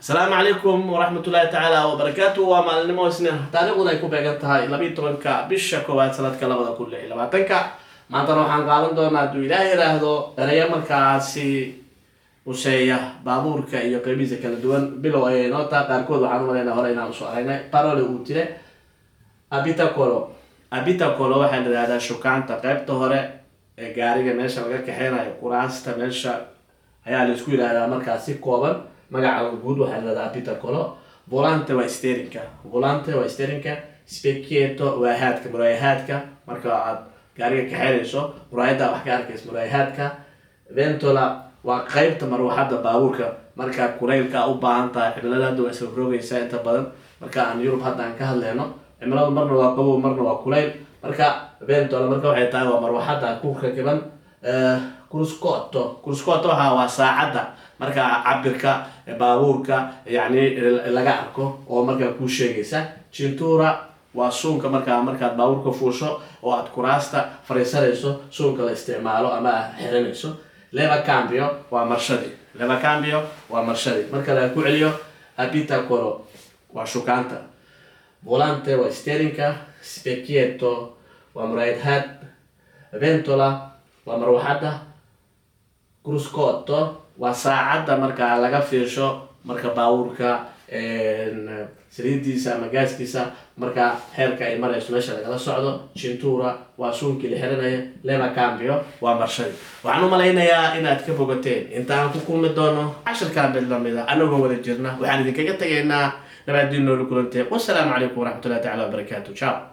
السلام عليكم ورحمة الله تعالى وبركاته ومعلم وسنين تاريخنا يكون بيجتها إلى بيترنكا بالشكوات سنة كلامنا كله إلى بعدك ما تروح عن قالن دونا دو إلهي رهدو ريا مركاسي وشيء بابورك iyo qeybiisa kala duwan bilow ay noota qaarkood waxaan u maleynaa hore inaan soo aragnay parole uu tire abitacolo waxaa la yiraahdaa shukaanta qaybta hore ee gaariga meesha laga kaxeynayo kuraasta meesha ayaa la isku yiraahdaa markaas si kooban magaca guud waxaa la yiraahdaa abitacolo volante waa steerinka specchieto waa haadka muraayahadka marka aad gaariga kaxeynayso muraayada wax ka arkayso muraayahadka ventola waa qaybta marwaxada baabuurka marka kuleylka u baahan tahay cimilada hadda way soo rogaysaa inta badan marka aan Yurub hadda aan ka hadlayno cimilada marna waa qabow marna waa kuleyl marka ventola marka waxay tahay waa marwaxada ku rakiban cruscotto waa saacada marka cabirka baabuurka yani laga arko oo marka ku sheegaysa cintura waa suunka markaad baabuurka fuusho oo aad kuraasta fariisanayso suunka la isticmaalo ama xiranayso leva cambio waa marshadi marka la ku celiyo abitacolo waa shukaanta volante waa steerinka specchietto waa muraayad ventola waa marwaxada cruscotto waa saacada marka laga fiirsho marka baabuurka saliidiisa ama gaaskiisa marka heerka ay marayso meesha lagala socdo cintura waa suunkii la xiranayo leva cambio waa marshadi waxaan u malaynayaa inaad ka bogateen intaan ku kulmi doono casharkan mid lamida anagoo wada jirna waxaan idinkaga tagaynaa nabadiin noola kulantay wassalaamu calaykum waraxmatullahi tacaala wabarakaatu ciao